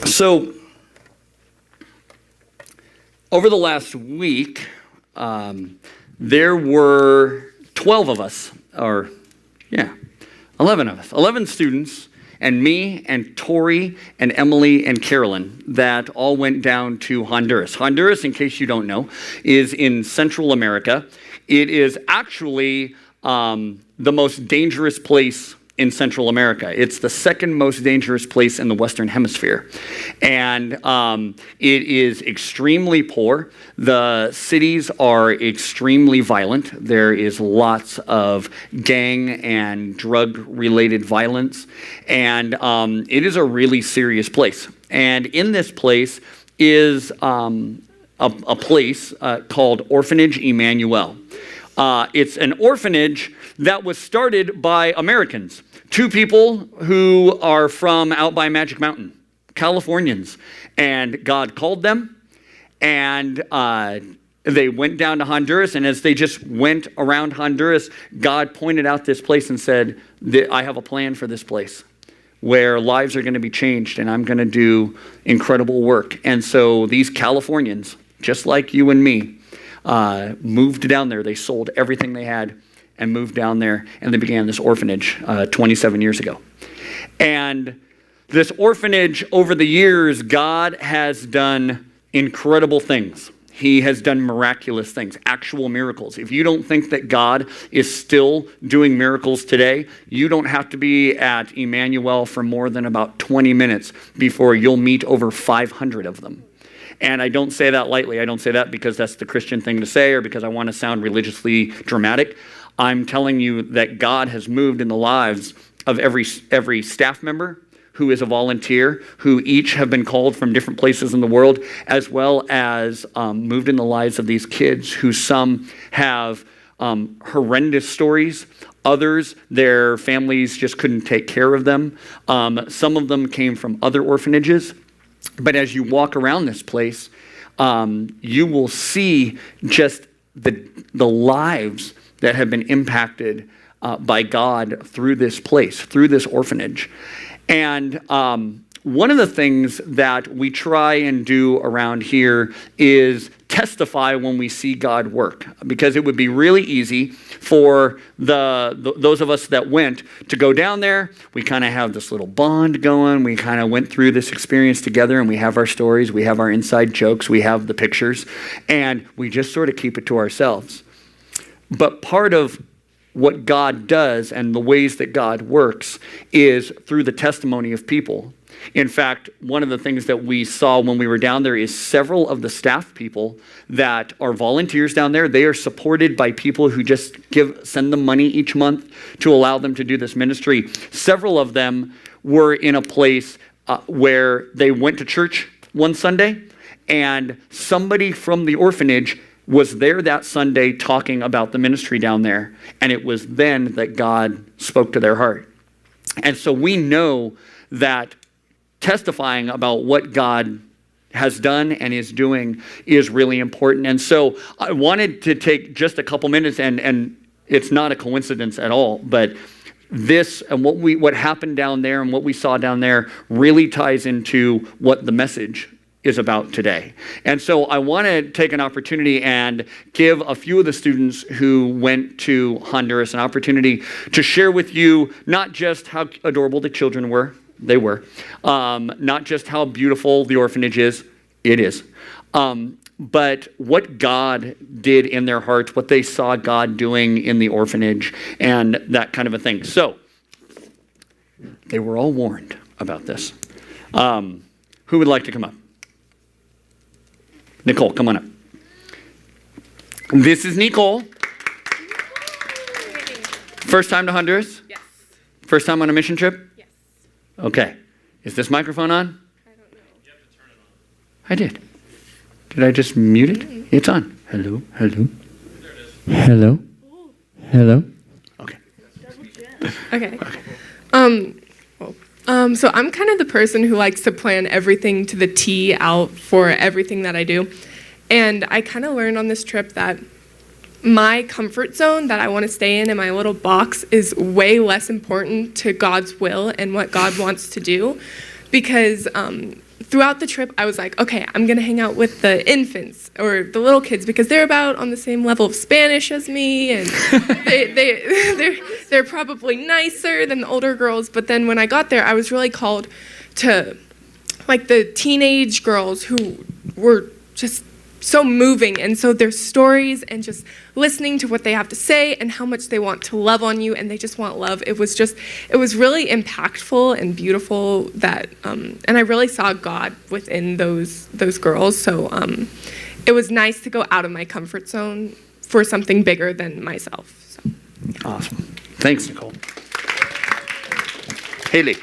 So, over the last week, there were 12 of us, 11 of us, 11 students, and me and Tori and Emily and Carolyn that all went down to Honduras. Honduras, in case you don't know, is in Central America. It is actually the most dangerous place in Central America. It's the second most dangerous place in the Western Hemisphere. And it is extremely poor. The cities are extremely violent. There is lots of gang and drug-related violence. And it is a really serious place. And in this place is a place called Orphanage Emmanuel. It's an orphanage that was started by Americans. Two people who are from out by Magic Mountain, Californians. And God called them, and they went down to Honduras, and as they just went around Honduras, God pointed out this place and said, I have a plan for this place where lives are going to be changed, and I'm going to do incredible work. And so these Californians, just like you and me, moved down there. They sold everything they had and moved down there, and they began this orphanage 27 years ago. And this orphanage, over the years, God has done incredible things. He has done miraculous things, actual miracles. If you don't think that God is still doing miracles today, you don't have to be at Emmanuel for more than about 20 minutes before you'll meet over 500 of them. And I don't say that lightly. I don't say that because that's the Christian thing to say or because I want to sound religiously dramatic. I'm telling you that God has moved in the lives of every staff member who is a volunteer, who each have been called from different places in the world, as well as moved in the lives of these kids who some have horrendous stories. Others, their families just couldn't take care of them. Some of them came from other orphanages. But as you walk around this place, you will see just the lives that have been impacted by God through this place, through this orphanage. And one of the things that we try and do around here is testify when we see God work, because it would be really easy for those of us that went to go down there. We kind of have this little bond going. We kind of went through this experience together, and we have our stories, we have our inside jokes, we have the pictures, and we just sort of keep it to ourselves. But part of what God does and the ways that God works is through the testimony of people. In fact, one of the things that we saw when we were down there is several of the staff people that are volunteers down there. They are supported by people who just send them money each month to allow them to do this ministry. Several of them were in a place where they went to church one Sunday, and somebody from the orphanage was there that Sunday talking about the ministry down there. And it was then that God spoke to their heart. And so we know that testifying about what God has done and is doing is really important. And so I wanted to take just a couple minutes, and it's not a coincidence at all, but this and what happened down there and what we saw down there really ties into what the message is about today. And so I want to take an opportunity and give a few of the students who went to Honduras an opportunity to share with you not just how adorable the children were, they were, not just how beautiful the orphanage is, it is, but what God did in their hearts, what they saw God doing in the orphanage, and that kind of a thing. So they were all warned about this. Who would like to come up? Nicole, come on up. This is Nicole. First time to Honduras? Yes. First time on a mission trip? Yes. Okay. Is this microphone on? I don't know. You have to turn it on. I did. Did I just mute it? It's on. Hello, hello. There it is. Hello. Hello. Okay. Okay. So I'm kind of the person who likes to plan everything to the T out for everything that I do. And I kind of learned on this trip that my comfort zone that I want to stay in my little box is way less important to God's will and what God wants to do. Because throughout the trip, I was like, okay, I'm going to hang out with the infants or the little kids because they're about on the same level of Spanish as me, and they're probably nicer than the older girls. But then when I got there, I was really called to like the teenage girls who were just so moving, and so their stories and just listening to what they have to say and how much they want to love on you and they just want love. It was really impactful and beautiful that and I really saw God within those girls. So it was nice to go out of my comfort zone for something bigger than myself. So. Awesome. Thanks, Nicole. Haley.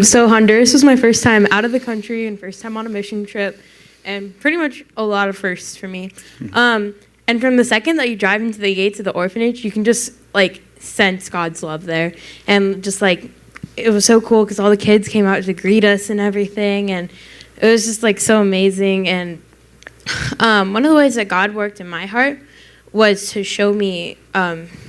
So Honduras was my first time out of the country and first time on a mission trip, and pretty much a lot of firsts for me. And from the second that you drive into the gates of the orphanage, you can just like sense God's love there, and just like it was so cool because all the kids came out to greet us and everything, and it was just like so amazing. And one of the ways that God worked in my heart was to show me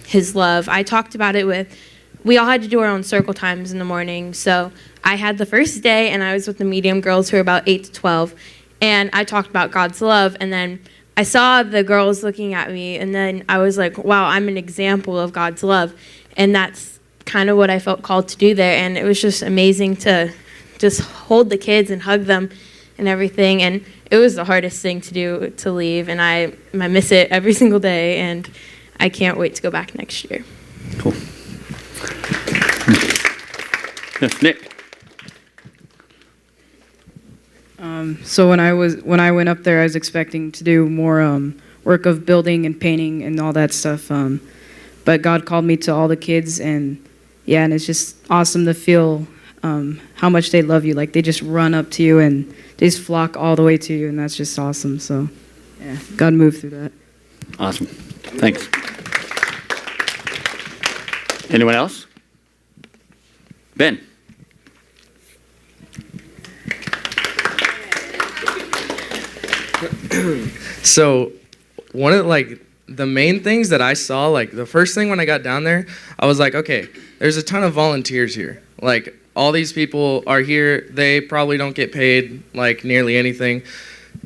His love. I talked about it with. We all had to do our own circle times in the morning. So I had the first day, and I was with the medium girls who were about 8 to 12. And I talked about God's love. And then I saw the girls looking at me. And then I was like, wow, I'm an example of God's love. And that's kind of what I felt called to do there. And it was just amazing to just hold the kids and hug them and everything. And it was the hardest thing to do, to leave. And I miss it every single day. And I can't wait to go back next year. Cool. Yes, Nick. So when I went up there, I was expecting to do more work of building and painting and all that stuff. But God called me to all the kids, and and it's just awesome to feel how much they love you. Like they just run up to you and they just flock all the way to you, and that's just awesome. So yeah, God moved through that. Awesome. Thanks. Anyone else? Ben. So one of the main things that I saw, like the first thing when I got down there, I was like, okay, there's a ton of volunteers here. Like all these people are here, they probably don't get paid like nearly anything.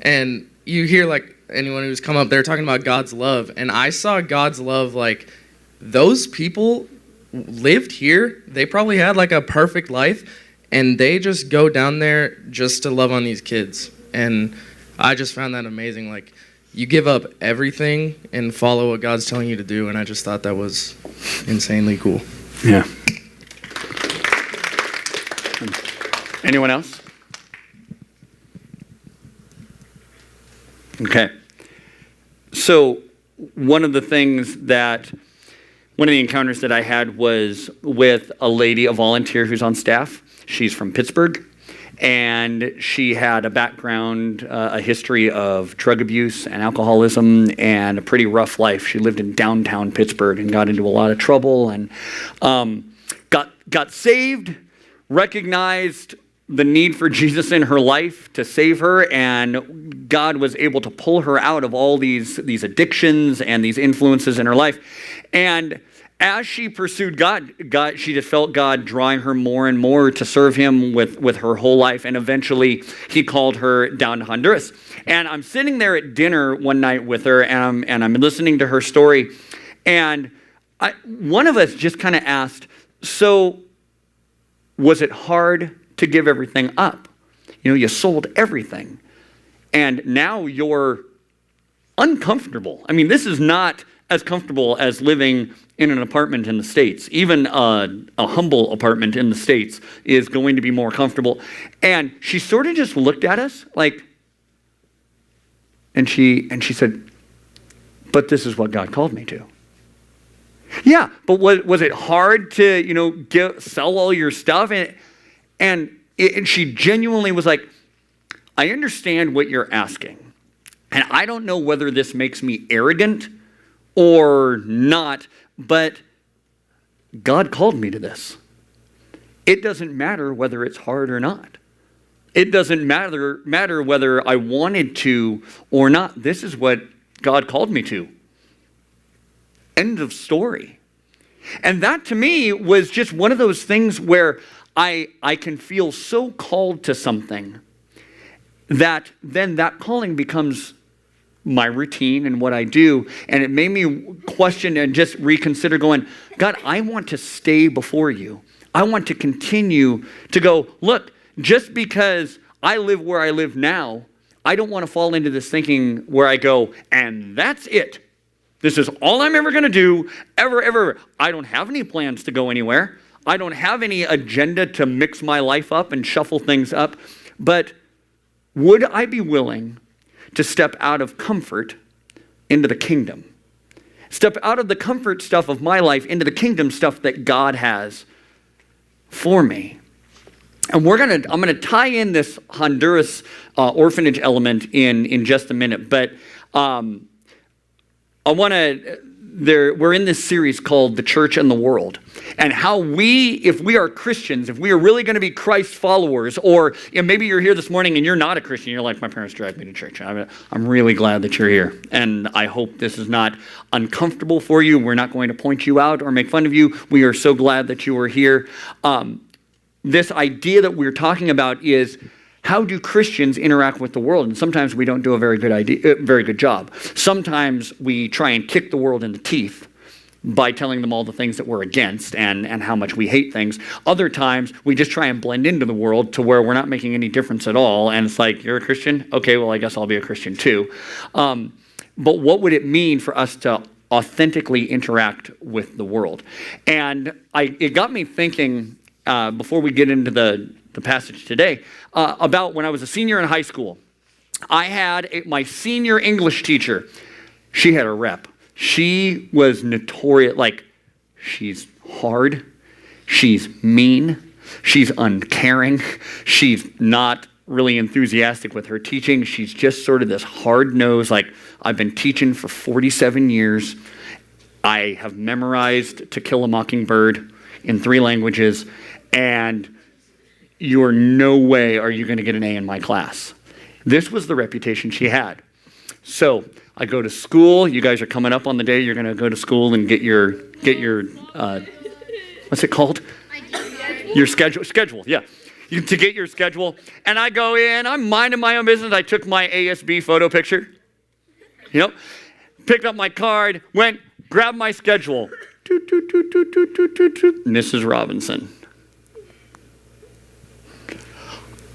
And you hear like anyone who's come up there talking about God's love, and I saw God's love, like those people lived here, they probably had like a perfect life, and they just go down there just to love on these kids. And I just found that amazing. Like you give up everything and follow what God's telling you to do, and I just thought that was insanely cool. Yeah. Anyone else? Okay. So one of the encounters that I had was with a lady, a volunteer who's on staff. She's from Pittsburgh, and she had a background, a history of drug abuse and alcoholism and a pretty rough life. She lived in downtown Pittsburgh and got into a lot of trouble and got saved, recognized the need for Jesus in her life to save her, and God was able to pull her out of all these addictions and these influences in her life. And as she pursued God, she just felt God drawing her more and more to serve Him with her whole life. And eventually, He called her down to Honduras. And I'm sitting there at dinner one night with her, and I'm listening to her story. And one of us just kind of asked, so was it hard to give everything up? You know, you sold everything. And now you're uncomfortable. I mean, this is not as comfortable as living in an apartment in the States. Even a humble apartment in the States is going to be more comfortable. And she sort of just looked at us like, and she said, but this is what God called me to. Yeah, but was it hard to, sell all your stuff? And she genuinely was like, I understand what you're asking. And I don't know whether this makes me arrogant or not, but God called me to this. It doesn't matter whether it's hard or not. It doesn't matter whether I wanted to or not. This is what God called me to. End of story. And that to me was just one of those things where I can feel so called to something that then that calling becomes my routine and what I do. And it made me question and just reconsider going, God, I want to stay before you. I want to continue to go, look, just because I live where I live now, I don't want to fall into this thinking where I go, and that's it. This is all I'm ever going to do, ever. I don't have any plans to go anywhere. I don't have any agenda to mix my life up and shuffle things up. But would I be willing to step out of comfort into the kingdom? Step out of the comfort stuff of my life into the kingdom stuff that God has for me. And I'm gonna tie in this Honduras orphanage element in just a minute. But we're in this series called The Church and the World, and how if we are Christians, if we are really going to be Christ followers, or maybe you're here this morning and you're not a Christian, you're like, my parents dragged me to church. I'm really glad that you're here, and I hope this is not uncomfortable for you. We're not going to point you out or make fun of you. We are so glad that you are here. This idea that we're talking about is, how do Christians interact with the world? And sometimes we don't do a very good job. Sometimes we try and kick the world in the teeth by telling them all the things that we're against and how much we hate things. Other times we just try and blend into the world to where we're not making any difference at all. And it's like, you're a Christian? Okay, well, I guess I'll be a Christian too. But what would it mean for us to authentically interact with the world? And it got me thinking, before we get into the passage today, about when I was a senior in high school. I had my senior English teacher. She had a rep. She was notorious, she's hard, she's mean, she's uncaring, she's not really enthusiastic with her teaching. She's just sort of this hard-nosed, I've been teaching for 47 years. I have memorized To Kill a Mockingbird in 3 languages, and you're no way are you going to get an A in my class. This was the reputation she had. So I go to school. You guys are coming up on the day you're going to go to school and get your what's it called? Your schedule, yeah. To get your schedule. And I go in, I'm minding my own business. I took my ASB photo picture, picked up my card, went, grabbed my schedule. Mrs. Robinson.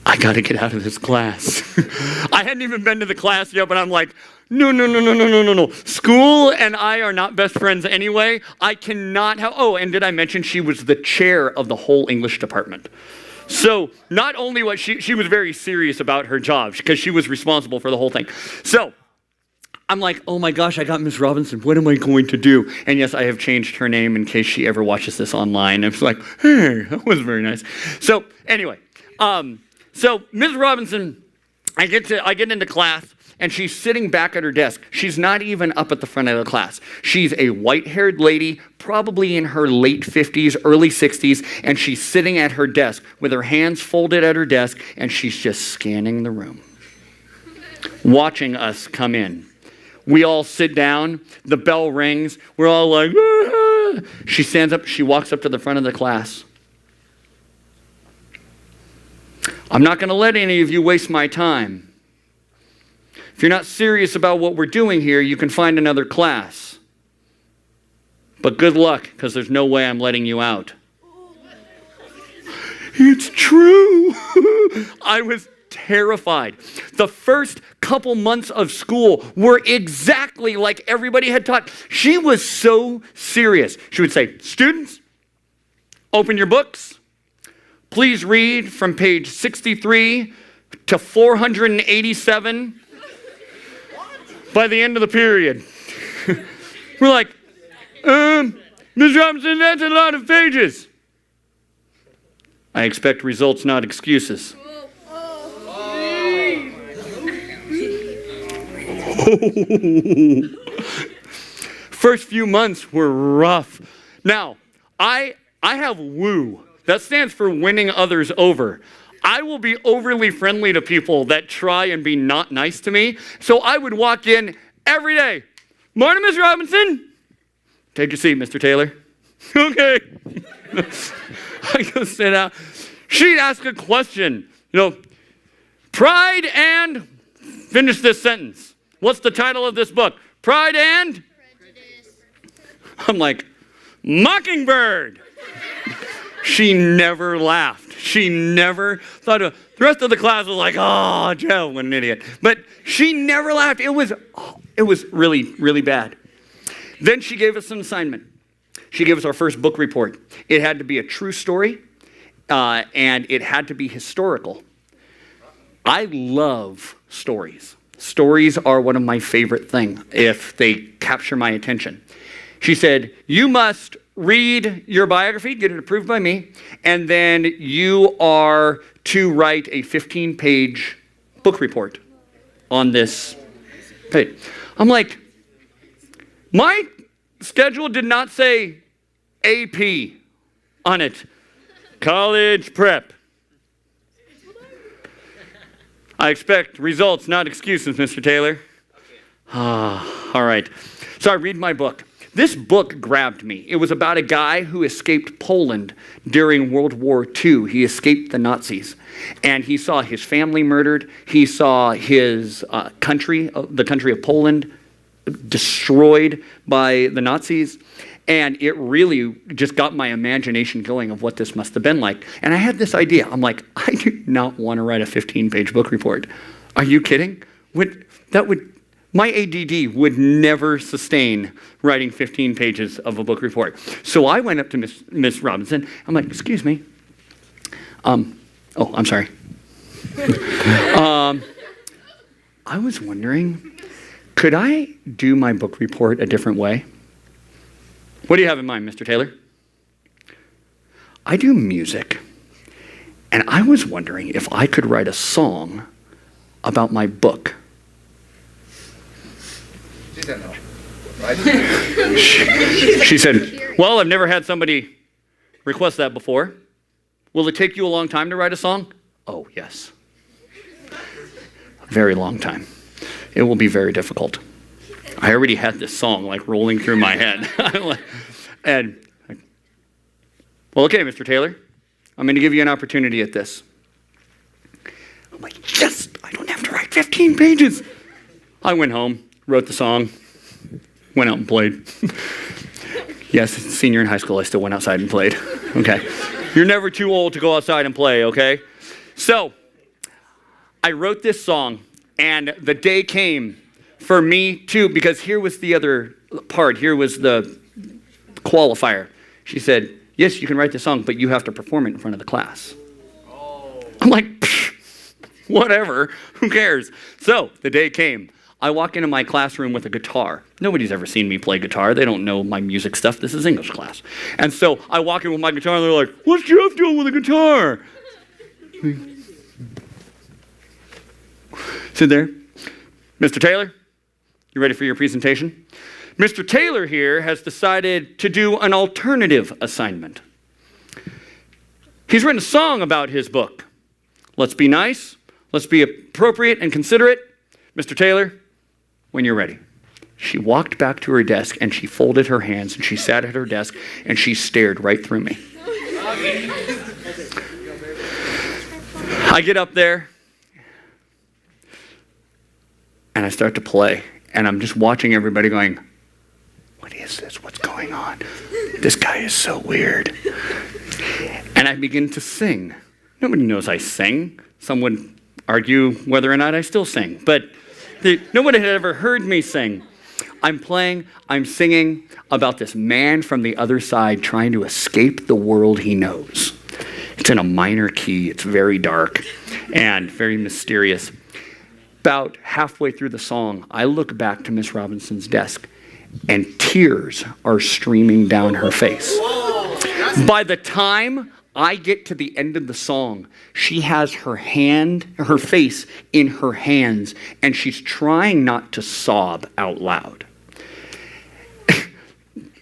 I got to get out of this class. I hadn't even been to the class yet, but I'm like, no. School and I are not best friends anyway. I cannot have, and did I mention she was the chair of the whole English department? So not only was she was very serious about her job because she was responsible for the whole thing. So I'm like, oh my gosh, I got Miss Robinson. What am I going to do? And yes, I have changed her name in case she ever watches this online. I was like, hey, that was very nice. So anyway, so Ms. Robinson, I get into class, and she's sitting back at her desk. She's not even up at the front of the class. She's a white-haired lady, probably in her late 50s, early 60s, and she's sitting at her desk with her hands folded at her desk, and she's just scanning the room, watching us come in. We all sit down. The bell rings. We're all like, ah. She stands up. She walks up to the front of the class. I'm not going to let any of you waste my time. If you're not serious about what we're doing here, you can find another class. But good luck, because there's no way I'm letting you out. It's true. I was terrified. The first couple months of school were exactly like everybody had taught. She was so serious. She would say, students, open your books. Please read from page 63 to 487 by the end of the period. We're like, Ms. Robinson, that's a lot of pages. I expect results, not excuses. First few months were rough. Now, I have WOO. That stands for winning others over. I will be overly friendly to people that try and be not nice to me. So I would walk in every day. Morning, Ms. Robinson. Take your seat, Mr. Taylor. Okay. I go sit down. She'd ask a question, Pride and, finish this sentence. What's the title of this book? Pride and? Prejudice. I'm like, Mockingbird. She never laughed. She never thought of, the rest of the class was like, oh, Joe, what an idiot. But she never laughed. It was really, really bad. Then she gave us an assignment. She gave us our first book report. It had to be a true story, and it had to be historical. I love stories. Stories are one of my favorite things if they capture my attention. She said, you must read your biography, get it approved by me, and then you are to write a 15-page book report on this page. I'm like, my schedule did not say AP on it. College prep. I expect results, not excuses, Mr. Taylor. All right. So I read my book. This book grabbed me. It was about a guy who escaped Poland during World War II. He escaped the Nazis. And he saw his family murdered. He saw his country, the country of Poland, destroyed by the Nazis. And it really just got my imagination going of what this must have been like. And I had this idea. I'm like, I do not want to write a 15-page book report. Are you kidding? My ADD would never sustain writing 15 pages of a book report. So I went up to Miss Robinson. I'm like, excuse me. I'm sorry. I was wondering, could I do my book report a different way? What do you have in mind, Mr. Taylor? I do music, and I was wondering if I could write a song about my book. She said no. She said, well, I've never had somebody request that before. Will it take you a long time to write a song? Oh, yes. A very long time. It will be very difficult. I already had this song like rolling through my head. Well, okay, Mr. Taylor, I'm going to give you an opportunity at this. I'm like, yes, I don't have to write 15 pages. I went home, wrote the song, went out and played. Yes, senior in high school, I still went outside and played. Okay. You're never too old to go outside and play, okay? So, I wrote this song, and the day came for me too, because here was the other part. Here was the qualifier. She said, yes, you can write the song, but you have to perform it in front of the class. Oh. I'm like, whatever, who cares? So the day came. I walk into my classroom with a guitar. Nobody's ever seen me play guitar. They don't know my music stuff. This is English class. And so I walk in with my guitar, and they're like, what's Jeff doing with a guitar? Sit there. Mr. Taylor, you ready for your presentation? Mr. Taylor here has decided to do an alternative assignment. He's written a song about his book. Let's be nice. Let's be appropriate and considerate. Mr. Taylor, when you're ready. She walked back to her desk and she folded her hands and she sat at her desk and she stared right through me. I get up there and I start to play. And I'm just watching everybody going, what is this? What's going on? This guy is so weird. And I begin to sing. Nobody knows I sing. Some would argue whether or not I still sing. But nobody had ever heard me sing. I'm playing, I'm singing about this man from the other side trying to escape the world he knows. It's in a minor key. It's very dark and very mysterious. About halfway through the song, I look back to Miss Robinson's desk, and tears are streaming down her face. By the time I get to the end of the song, she has her face in her hands, and she's trying not to sob out loud.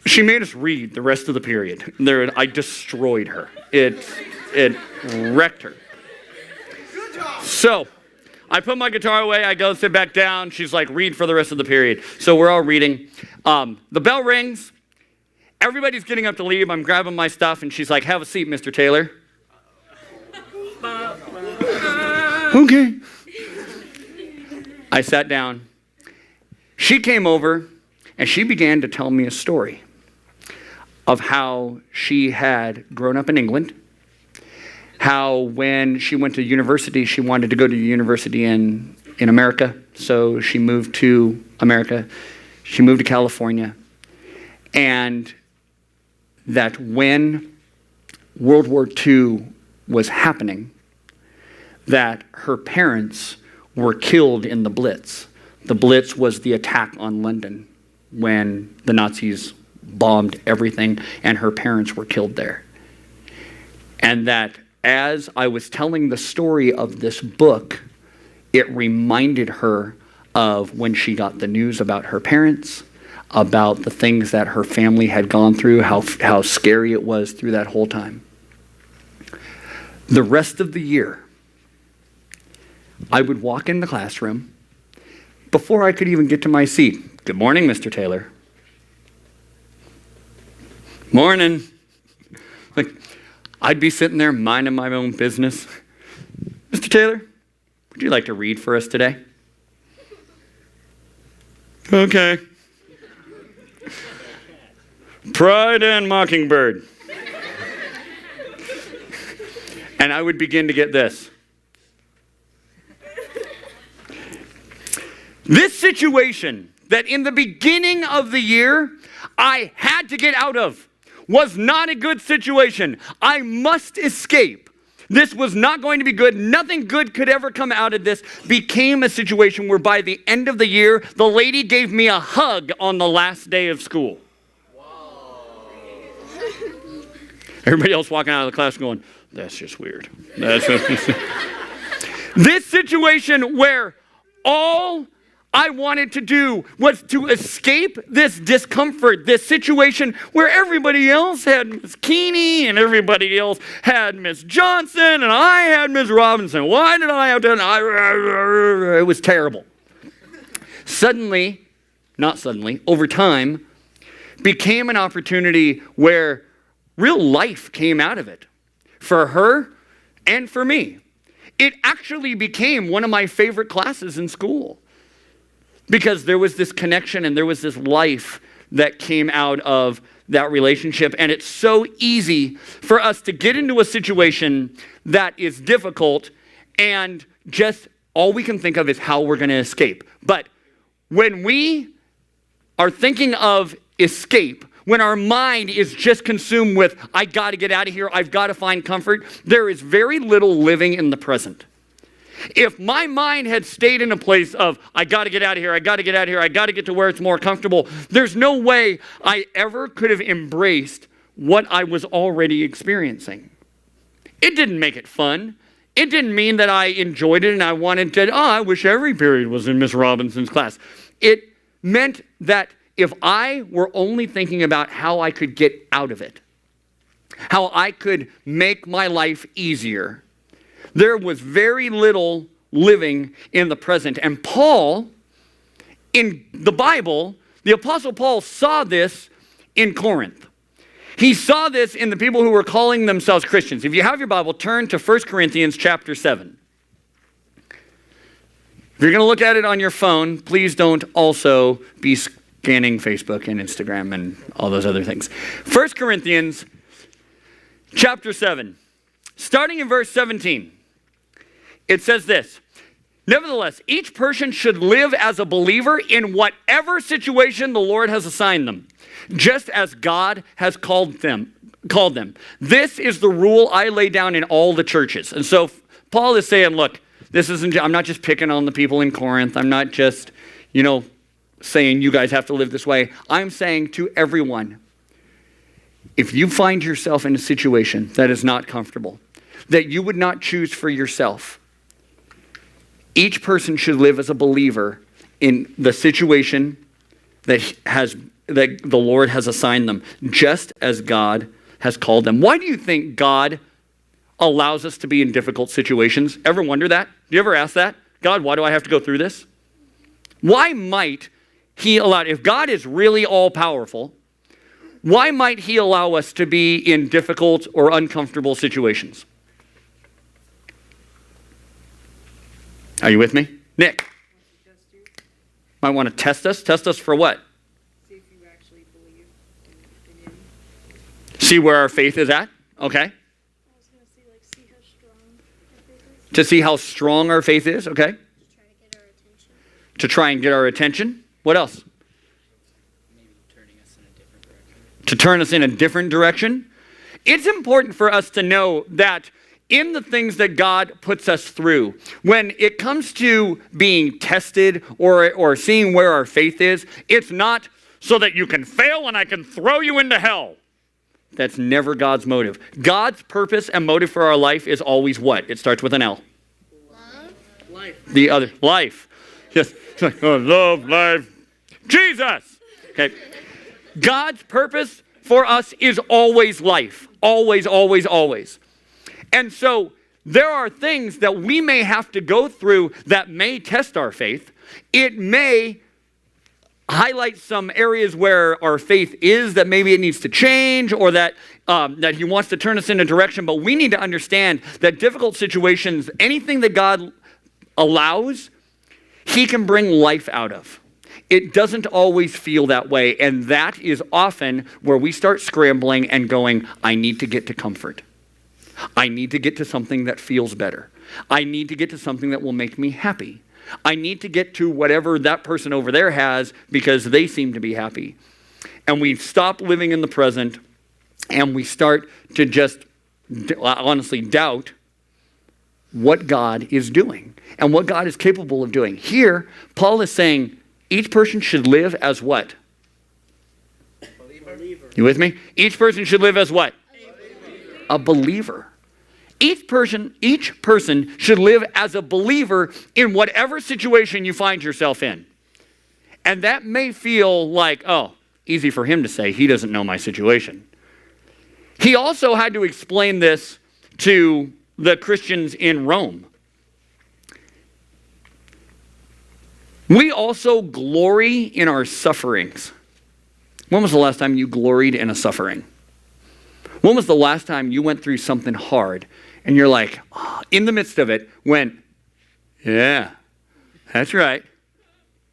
She made us read the rest of the period. I destroyed her. It wrecked her. So, I put my guitar away, I go sit back down. She's like, read for the rest of the period. So we're all reading. The bell rings. Everybody's getting up to leave. I'm grabbing my stuff, and she's like, have a seat, Mr. Taylor. Okay. I sat down. She came over, and she began to tell me a story of how she had grown up in England, how when she went to university, she wanted to go to university in America, so she moved to America. She moved to California, and that when World War II was happening, that her parents were killed in the Blitz. The Blitz was the attack on London when the Nazis bombed everything, and her parents were killed there. And that as I was telling the story of this book, it reminded her of when she got the news about her parents, about the things that her family had gone through, how scary it was through that whole time. The rest of the year, I would walk in the classroom before I could even get to my seat. Good morning, Mr. Taylor. Morning. Like, I'd be sitting there minding my own business. Mr. Taylor, would you like to read for us today? Okay. Pride and Mockingbird. And I would begin to get this. This situation that in the beginning of the year I had to get out of was not a good situation. I must escape. This was not going to be good. Nothing good could ever come out of this. Became a situation where by the end of the year, the lady gave me a hug on the last day of school. Everybody else walking out of the class going, that's just weird. That's just this situation where all I wanted to do was to escape this discomfort, this situation where everybody else had Miss Keeney and everybody else had Miss Johnson and I had Miss Robinson. Why did I have to? It was terrible. Over time, became an opportunity where real life came out of it for her and for me. It actually became one of my favorite classes in school, because there was this connection and there was this life that came out of that relationship. And it's so easy for us to get into a situation that is difficult and just all we can think of is how we're going to escape. But when we are thinking of escape, when our mind is just consumed with, I got to get out of here, I've got to find comfort, there is very little living in the present. If my mind had stayed in a place of, I got to get out of here, I got to get out of here, I got to get to where it's more comfortable, there's no way I ever could have embraced what I was already experiencing. It didn't make it fun. It didn't mean that I enjoyed it and I wanted to, I wish every period was in Miss Robinson's class. It meant that if I were only thinking about how I could get out of it, how I could make my life easier, there was very little living in the present. And Paul, in the Bible, the Apostle Paul saw this in Corinth. He saw this in the people who were calling themselves Christians. If you have your Bible, turn to 1 Corinthians chapter 7. If you're going to look at it on your phone, please don't also be scanning Facebook and Instagram and all those other things. 1 Corinthians chapter 7, starting in verse 17. It says this, nevertheless, each person should live as a believer in whatever situation the Lord has assigned them, just as God has called them. This is the rule I lay down in all the churches. And so Paul is saying, look, I'm not just picking on the people in Corinth. I'm not just, saying you guys have to live this way. I'm saying to everyone, if you find yourself in a situation that is not comfortable, that you would not choose for yourself, each person should live as a believer in the situation that the Lord has assigned them, just as God has called them. Why do you think God allows us to be in difficult situations? Ever wonder that? Do you ever ask that? God, why do I have to go through this? Why might he allow it? If God is really all powerful, Why might he allow us to be in difficult or uncomfortable situations? Are you with me? Nick? Might want to test us. Test us for what? See if you actually believe in him. See where our faith is at? Okay. I was gonna say, like, see how strong our faith is. To see how strong our faith is, okay? To try to get our attention. To try and get our attention. What else? Maybe turning us in a different direction. To turn us in a different direction. It's important for us to know that in the things that God puts us through, when it comes to being tested or seeing where our faith is, it's not so that you can fail and I can throw you into hell. That's never God's motive. God's purpose and motive for our life is always what? It starts with an L. Life. The other, life. Yes, it's like, oh, love, life, Jesus. Okay. God's purpose for us is always life. Always, always, always. And so there are things that we may have to go through that may test our faith. It may highlight some areas where our faith is that maybe it needs to change, or that he wants to turn us in a direction. But we need to understand that difficult situations, anything that God allows, he can bring life out of. It doesn't always feel that way. And that is often where we start scrambling and going, I need to get to comfort. I need to get to something that feels better. I need to get to something that will make me happy. I need to get to whatever that person over there has because they seem to be happy. And we stop living in the present and we start to just honestly doubt what God is doing and what God is capable of doing. Here, Paul is saying each person should live as what? Believer. You with me? Each person should live as what? A believer. Each person should live as a believer in whatever situation you find yourself in. And that may feel like, oh, easy for him to say. He doesn't know my situation. He also had to explain this to the Christians in Rome. We also glory in our sufferings. When was the last time you gloried in a suffering? When was the last time you went through something hard and you're like, oh, in the midst of it, went, yeah, that's right.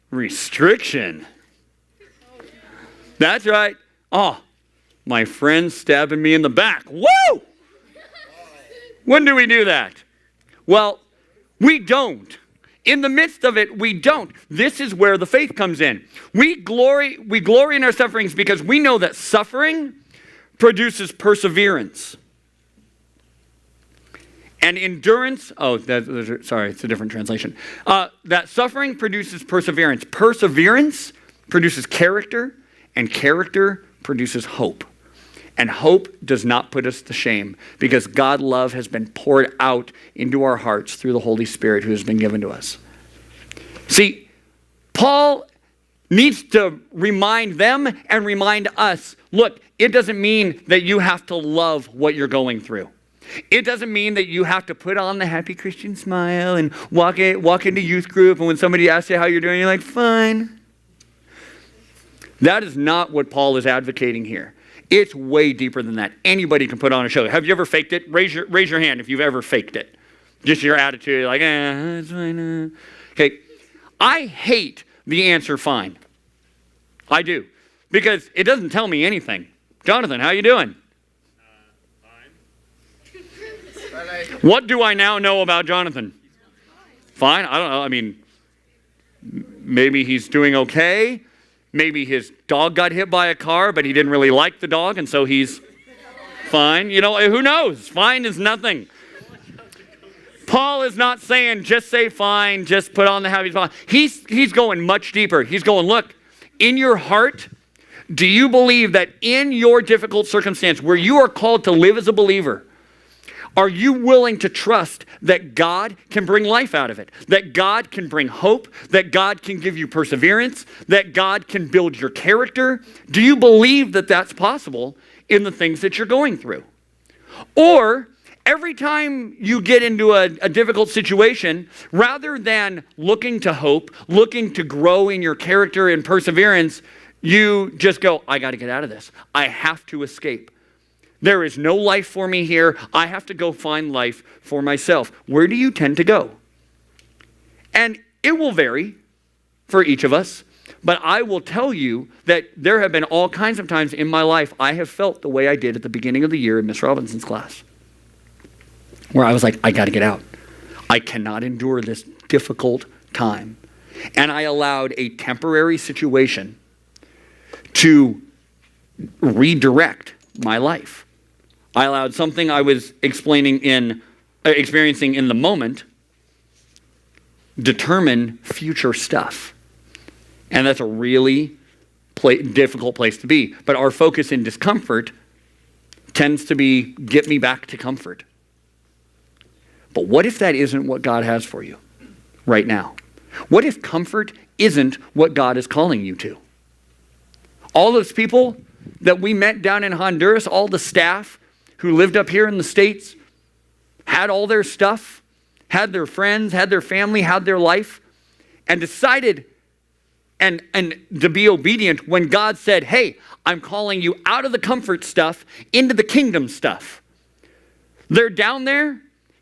Restriction. That's right. Oh, my friend's stabbing me in the back. Woo! When do we do that? Well, we don't. In the midst of it, we don't. This is where the faith comes in. We glory in our sufferings because we know that suffering produces perseverance. And endurance, sorry, it's a different translation. That suffering produces perseverance. Perseverance produces character, and character produces hope. And hope does not put us to shame because God's love has been poured out into our hearts through the Holy Spirit who has been given to us. See, Paul needs to remind them and remind us, look, it doesn't mean that you have to love what you're going through. It doesn't mean that you have to put on the happy Christian smile and walk into youth group, and when somebody asks you how you're doing, you're like, fine. That is not what Paul is advocating here. It's way deeper than that. Anybody can put on a show. Have you ever faked it? Raise your hand if you've ever faked it. Just your attitude, like, it's fine. Okay, I hate the answer fine. I do. Because it doesn't tell me anything. Jonathan, how you doing? Fine. What do I now know about Jonathan? Fine? I don't know. I mean, maybe he's doing okay. Maybe his dog got hit by a car, but he didn't really like the dog, and so he's fine. You know, who knows? Fine is nothing. Paul is not saying just say fine, just put on the happy smile. He's going much deeper. He's going, look, in your heart, do you believe that in your difficult circumstance where you are called to live as a believer, are you willing to trust that God can bring life out of it? That God can bring hope? That God can give you perseverance? That God can build your character? Do you believe that that's possible in the things that you're going through? Or every time you get into a difficult situation, rather than looking to hope, looking to grow in your character and perseverance, you just go, I got to get out of this. I have to escape. There is no life for me here. I have to go find life for myself. Where do you tend to go? And it will vary for each of us. But I will tell you that there have been all kinds of times in my life I have felt the way I did at the beginning of the year in Miss Robinson's class, where I was like, I got to get out. I cannot endure this difficult time. And I allowed a temporary situation to redirect my life. I allowed something I was experiencing in the moment determine future stuff. And that's a really difficult place to be. But our focus in discomfort tends to be, get me back to comfort. But what if that isn't what God has for you right now? What if comfort isn't what God is calling you to? All those people that we met down in Honduras, all the staff who lived up here in the States, had all their stuff, had their friends, had their family, had their life, and decided and to be obedient when God said, hey, I'm calling you out of the comfort stuff into the kingdom stuff. They're down there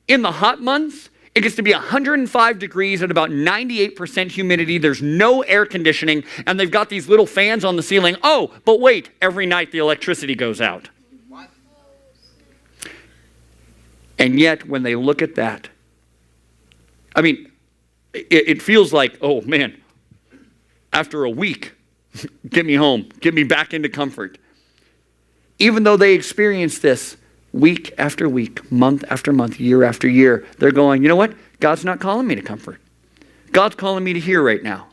in the hot months. It gets to be 105 degrees at about 98% humidity. There's no air conditioning, and they've got these little fans on the ceiling. Oh, but wait, every night the electricity goes out. And yet, when they look at that, I mean, it feels like, oh man, after a week, get me home, get me back into comfort. Even though they experience this week after week, month after month, year after year, they're going, you know what? God's not calling me to comfort. God's calling me to here right now.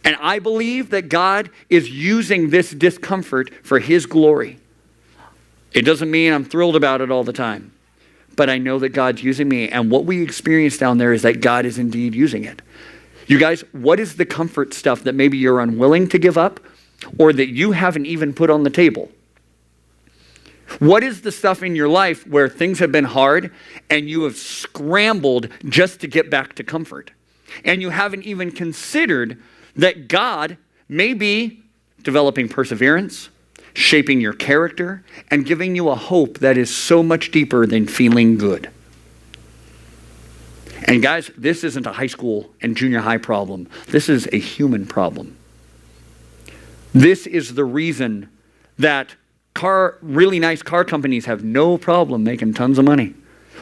And I believe that God is using this discomfort for His glory. It doesn't mean I'm thrilled about it all the time, but I know that God's using me, and what we experience down there is that God is indeed using it. You guys, what is the comfort stuff that maybe you're unwilling to give up or that you haven't even put on the table? What is the stuff in your life where things have been hard and you have scrambled just to get back to comfort? And you haven't even considered that God may be developing perseverance, shaping your character, and giving you a hope that is so much deeper than feeling good. And guys, this isn't a high school and junior high problem. This is a human problem. This is the reason that really nice car companies have no problem making tons of money.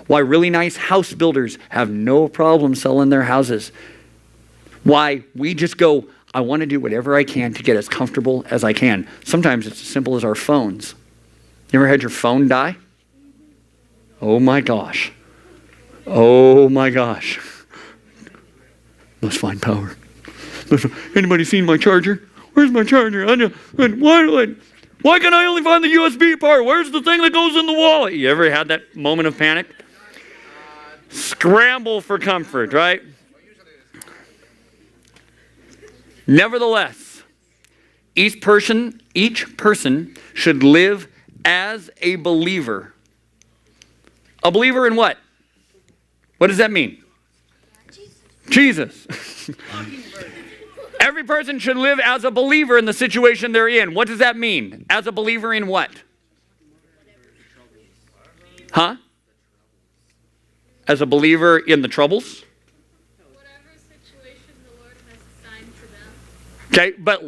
Why really nice house builders have no problem selling their houses. Why we just go, I want to do whatever I can to get as comfortable as I can. Sometimes it's as simple as our phones. You ever had your phone die? Oh my gosh. Oh my gosh. Must find power. Anybody seen my charger? Where's my charger? Why can I only find the USB part? Where's the thing that goes in the wall? You ever had that moment of panic? Scramble for comfort, right? Nevertheless, each person should live as a believer. A believer in what? What does that mean? Jesus. Every person should live as a believer in the situation they're in. What does that mean? As a believer in what? Huh? As a believer in the troubles? Whatever situation the Lord has assigned to them. Okay, but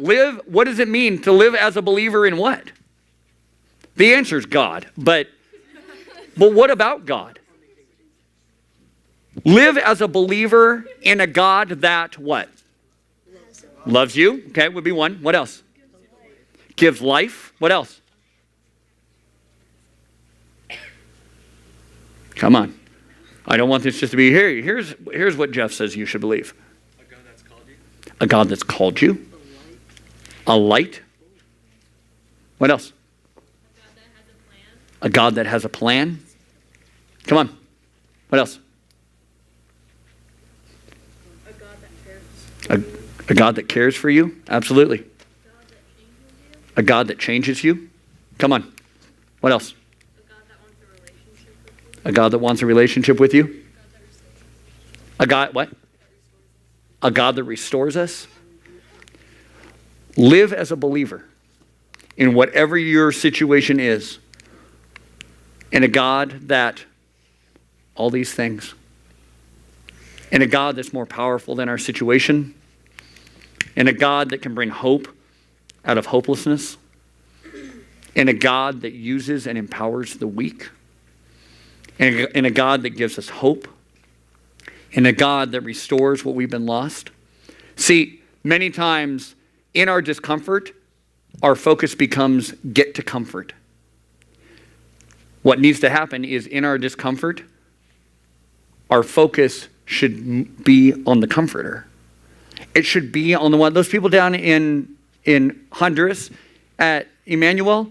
what does it mean to live as a believer in what? The answer is God, but what about God? Live as a believer in a God that what? Loves you. Okay, would be one. What else? Gives life. What else? Come on. I don't want this just to be here. Here's what Jeff says you should believe. A God that's called you. A God that's called you. A light. What else? A God that has a plan. Come on. What else? A God that cares for you? Absolutely. A God that changes you? Come on. What else? A God that wants a relationship with you? A God what? A God that restores us? Live as a believer in whatever your situation is, in a God that, all these things, in a God that's more powerful than our situation, in a God that can bring hope out of hopelessness, in a God that uses and empowers the weak, in a God that gives us hope, in a God that restores what we've been lost. See, many times in our discomfort, our focus becomes get to comfort. What needs to happen is in our discomfort, our focus should be on the comforter. It should be on the one. Those people down in Honduras at Emmanuel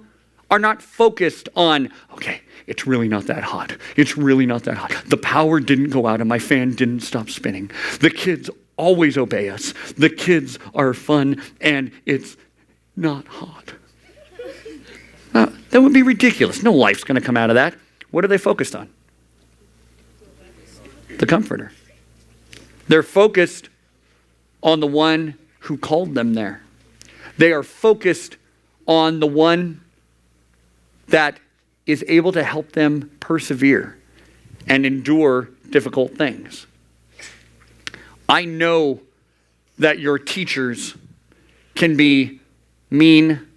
are not focused on, okay, it's really not that hot. It's really not that hot. The power didn't go out and my fan didn't stop spinning. The kids always obey us. The kids are fun and it's not hot. That would be ridiculous. No life's going to come out of that. What are they focused on? The comforter. They're focused on the one who called them there. They are focused on the one that is able to help them persevere and endure difficult things. I know that your teachers can be mean,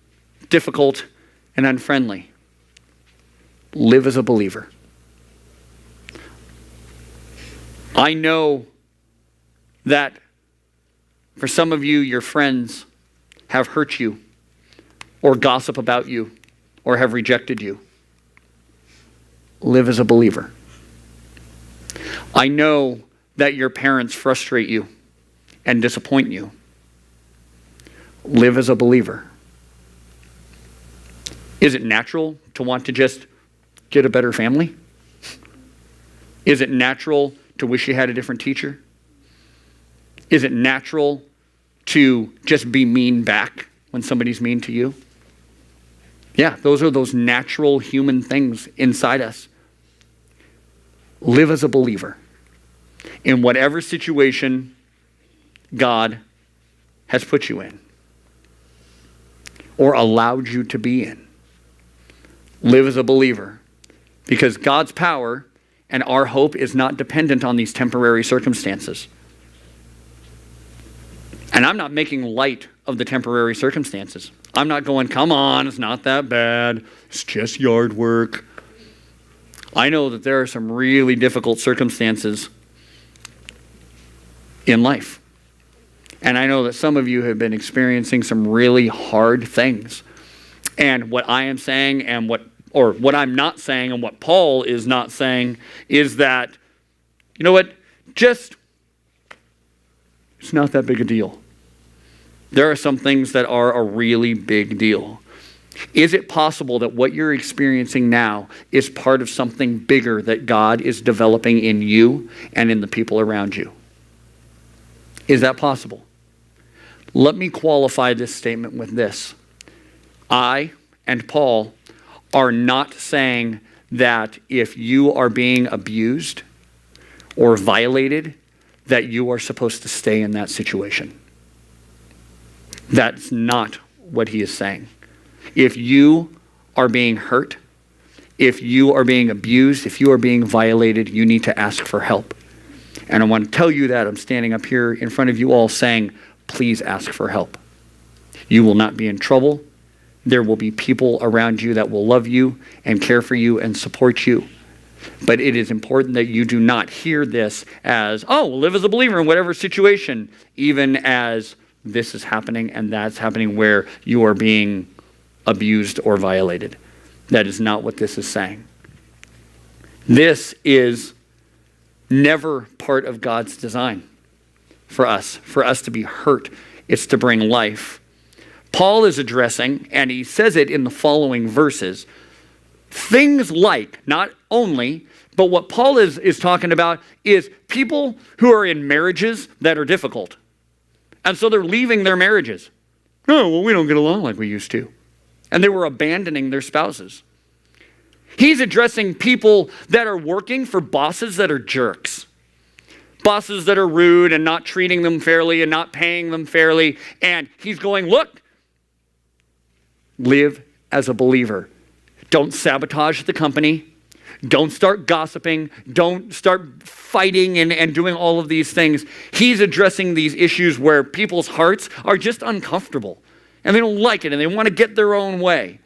difficult, and unfriendly. Live as a believer. I know that for some of you, your friends have hurt you or gossip about you or have rejected you. Live as a believer. I know that your parents frustrate you and disappoint you. Live as a believer. Is it natural to want to just get a better family? Is it natural to wish you had a different teacher? Is it natural to just be mean back when somebody's mean to you? Yeah, those are those natural human things inside us. Live as a believer in whatever situation God has put you in or allowed you to be in. Live as a believer because God's power and our hope is not dependent on these temporary circumstances. And I'm not making light of the temporary circumstances. I'm not going, come on, it's not that bad. It's just yard work. I know that there are some really difficult circumstances in life. And I know that some of you have been experiencing some really hard things. And what I am saying and what I'm not saying and what Paul is not saying is that, you know what, it's not that big a deal. There are some things that are a really big deal. Is it possible that what you're experiencing now is part of something bigger that God is developing in you and in the people around you? Is that possible? Let me qualify this statement with this. I and Paul are not saying that if you are being abused or violated, that you are supposed to stay in that situation. That's not what he is saying. If you are being hurt, if you are being abused, if you are being violated, you need to ask for help. And I want to tell you that I'm standing up here in front of you all saying, please ask for help. You will not be in trouble. There will be people around you that will love you and care for you and support you. But it is important that you do not hear this as, oh, live as a believer in whatever situation, even as this is happening and that's happening where you are being abused or violated. That is not what this is saying. This is never part of God's design for us to be hurt. It's to bring life. Paul is addressing, and he says it in the following verses, things like, not only, but what Paul is talking about is people who are in marriages that are difficult. And so they're leaving their marriages. Oh, well, we don't get along like we used to. And they were abandoning their spouses. He's addressing people that are working for bosses that are jerks. Bosses that are rude and not treating them fairly and not paying them fairly. And he's going, look, live as a believer. Don't sabotage the company. Don't start gossiping. Don't start fighting and doing all of these things. He's addressing these issues where people's hearts are just uncomfortable and they don't like it and they want to get their own way.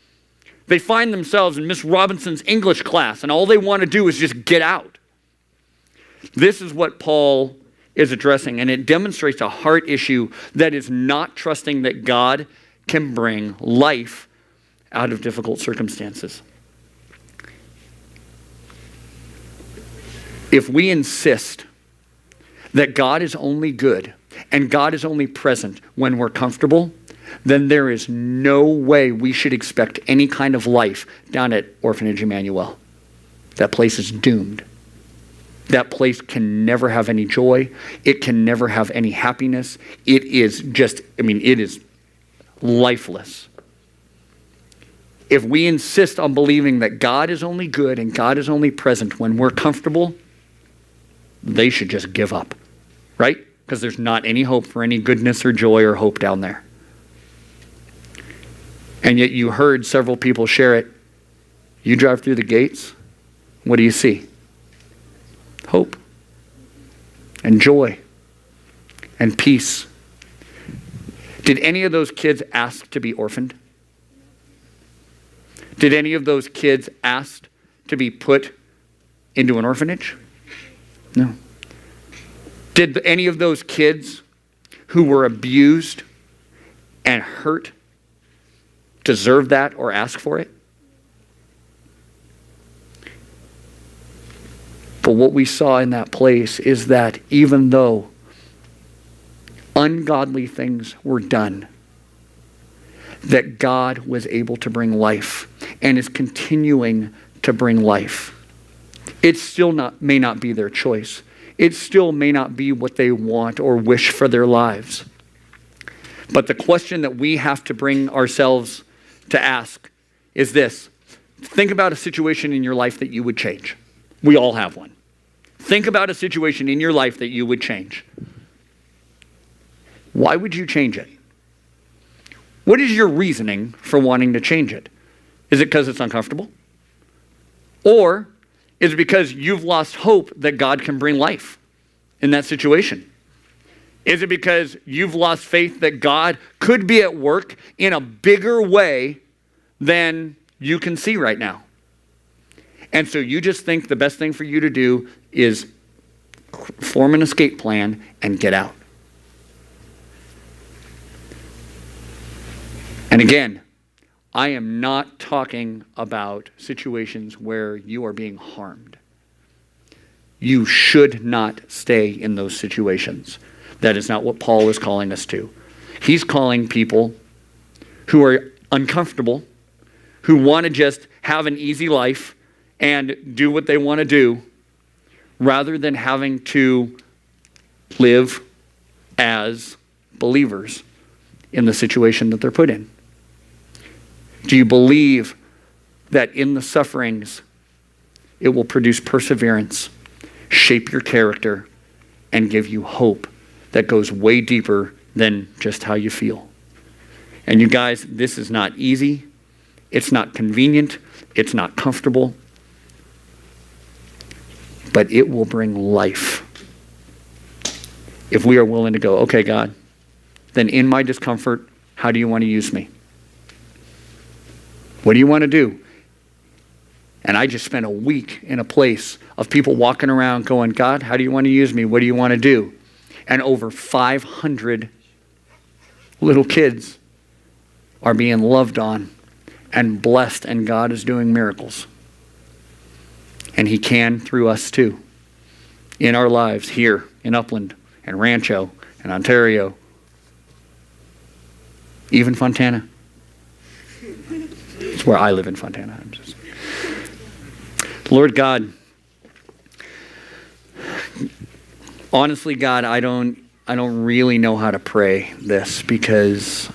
They find themselves in Miss Robinson's English class and all they want to do is just get out. This is what Paul is addressing, and it demonstrates a heart issue that is not trusting that God can bring life out of difficult circumstances. If we insist that God is only good and God is only present when we're comfortable, then there is no way we should expect any kind of life down at Orphanage Emmanuel. That place is doomed. That place can never have any joy. It can never have any happiness. It is just, it is lifeless. If we insist on believing that God is only good and God is only present when we're comfortable, they should just give up, right? Because there's not any hope for any goodness or joy or hope down there. And yet you heard several people share it. You drive through the gates, what do you see? Hope and joy and peace. Did any of those kids ask to be orphaned? Did any of those kids ask to be put into an orphanage? No. Did any of those kids who were abused and hurt deserve that or ask for it? But what we saw in that place is that even though ungodly things were done, that God was able to bring life and is continuing to bring life. It still may not be their choice. It still may not be what they want or wish for their lives. But the question that we have to bring ourselves to ask is this. Think about a situation in your life that you would change. We all have one. Think about a situation in your life that you would change. Why would you change it? What is your reasoning for wanting to change it? Is it because it's uncomfortable? Or is it because you've lost hope that God can bring life in that situation? Is it because you've lost faith that God could be at work in a bigger way than you can see right now? And so you just think the best thing for you to do is form an escape plan and get out. And again, I am not talking about situations where you are being harmed. You should not stay in those situations. That is not what Paul is calling us to. He's calling people who are uncomfortable, who want to just have an easy life and do what they want to do, rather than having to live as believers in the situation that they're put in. Do you believe that in the sufferings, it will produce perseverance, shape your character, and give you hope that goes way deeper than just how you feel? And you guys, this is not easy. It's not convenient. It's not comfortable. But it will bring life. If we are willing to go, okay, God, then in my discomfort, how do you want to use me? What do you want to do? And I just spent a week in a place of people walking around going, God, how do you want to use me? What do you want to do? And over 500 little kids are being loved on and blessed, and God is doing miracles. And he can through us too. In our lives here in Upland and Rancho and Ontario. Even Fontana. It's where I live in Fontana. Lord God, honestly, God, I don't really know how to pray this because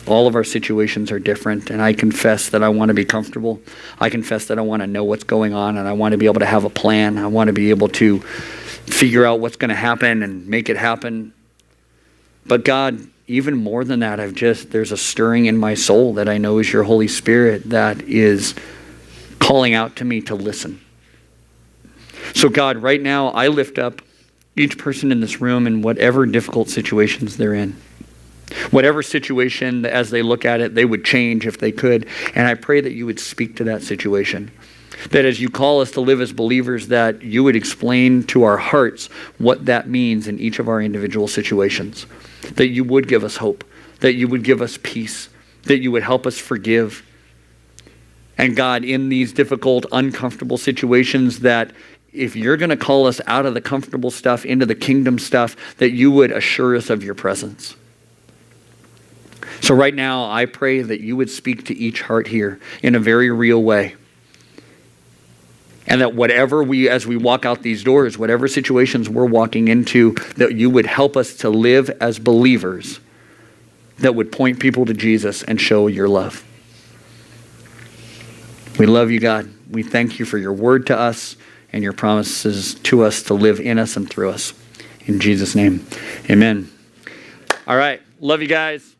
all of our situations are different, and I confess that I want to be comfortable. I confess that I want to know what's going on, and I want to be able to have a plan. I want to be able to figure out what's going to happen and make it happen. But God, even more than that, there's a stirring in my soul that I know is your Holy Spirit that is calling out to me to listen. So God, right now, I lift up each person in this room in whatever difficult situations they're in. Whatever situation, as they look at it, they would change if they could. And I pray that you would speak to that situation. That as you call us to live as believers, that you would explain to our hearts what that means in each of our individual situations. That you would give us hope. That you would give us peace. That you would help us forgive. And God, in these difficult, uncomfortable situations, that if you're going to call us out of the comfortable stuff into the kingdom stuff, that you would assure us of your presence. So right now, I pray that you would speak to each heart here in a very real way. And that as we walk out these doors, whatever situations we're walking into, that you would help us to live as believers that would point people to Jesus and show your love. We love you, God. We thank you for your word to us and your promises to us to live in us and through us. In Jesus' name, amen. All right. Love you guys.